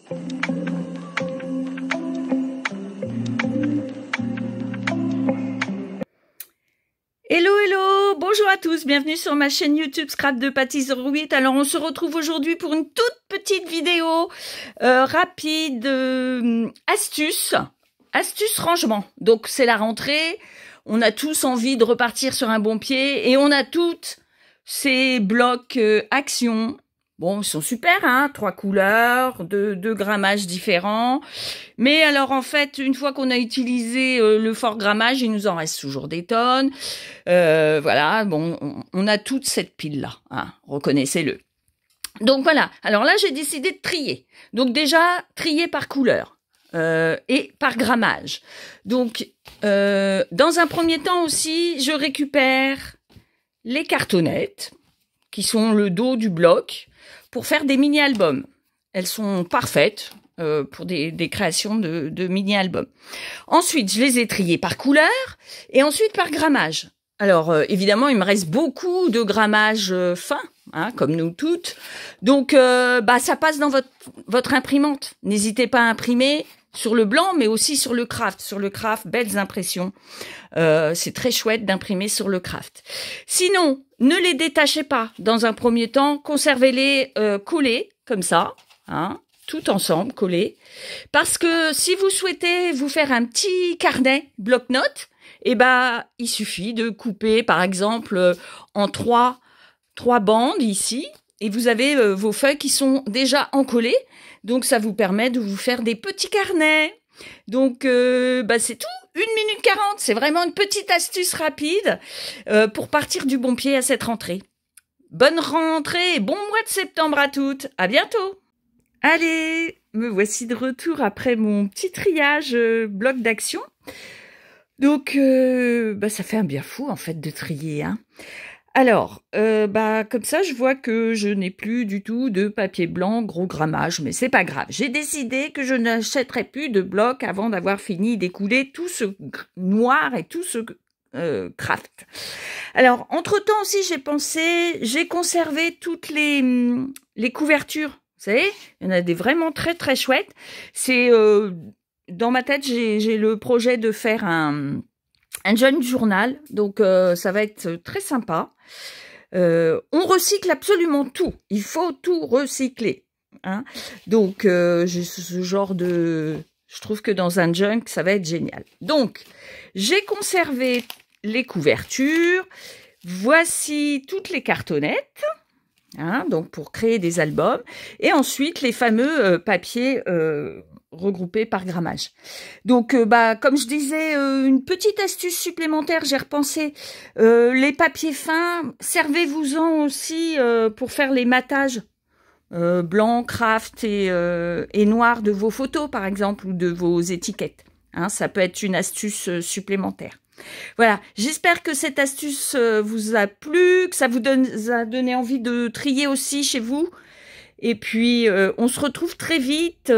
Hello, hello, bonjour à tous, bienvenue sur ma chaîne YouTube Scrap de Patty08. Alors on se retrouve aujourd'hui pour une toute petite vidéo rapide, astuce rangement. Donc c'est la rentrée, on a tous envie de repartir sur un bon pied et on a toutes ces blocs Action. Bon, ils sont super, hein, 3 couleurs, 2 grammages différents. Mais alors, en fait, une fois qu'on a utilisé le fort grammage, il nous en reste toujours des tonnes. Voilà, bon, on a toute cette pile-là, hein, reconnaissez-le. Donc voilà, alors là, j'ai décidé de trier. Donc déjà, trier par couleur et par grammage. Donc, dans un premier temps aussi, je récupère les cartonnettes, qui sont le dos du bloc, pour faire des mini-albums. Elles sont parfaites pour des créations de mini-albums. Ensuite, je les ai triées par couleur et ensuite par grammage. Alors, évidemment, il me reste beaucoup de grammage fin, hein, comme nous toutes. Donc, ça passe dans votre imprimante. N'hésitez pas à imprimer sur le blanc, mais aussi sur le craft. Sur le craft, belles impressions. C'est très chouette d'imprimer sur le craft. Sinon, ne les détachez pas dans un premier temps. Conservez-les collés, comme ça, hein, tout ensemble, collés. Parce que si vous souhaitez vous faire un petit carnet bloc-notes, il suffit de couper, par exemple, en trois bandes ici. Et vous avez vos feuilles qui sont déjà encollées. Donc, ça vous permet de vous faire des petits carnets. Donc, c'est tout. 1 minute 40. C'est vraiment une petite astuce rapide pour partir du bon pied à cette rentrée. Bonne rentrée et bon mois de septembre à toutes. À bientôt. Allez, me voici de retour après mon petit triage bloc d'action. Donc, ça fait un bien fou, en fait, de trier, hein. Alors, comme ça, je vois que je n'ai plus du tout de papier blanc, gros grammage, mais c'est pas grave. J'ai décidé que je n'achèterai plus de blocs avant d'avoir fini d'écouler tout ce noir et tout ce craft. Alors, entre-temps aussi, j'ai conservé toutes les couvertures. Vous savez, il y en a des vraiment très, très chouettes. C'est, dans ma tête, j'ai le projet de faire un jeune journal, donc ça va être très sympa. On recycle absolument tout. Il faut tout recycler, hein. Donc, j'ai ce genre de... Je trouve que dans un junk, ça va être génial. Donc, j'ai conservé les couvertures. Voici toutes les cartonnettes, hein, donc pour créer des albums. Et ensuite, les fameux papiers regroupés par grammage. Donc, comme je disais, une petite astuce supplémentaire, j'ai repensé les papiers fins. Servez-vous-en aussi pour faire les matages blanc, craft et noir de vos photos, par exemple, ou de vos étiquettes. Hein, ça peut être une astuce supplémentaire. Voilà, j'espère que cette astuce vous a plu, que ça vous a donné envie de trier aussi chez vous. Et puis, on se retrouve très vite.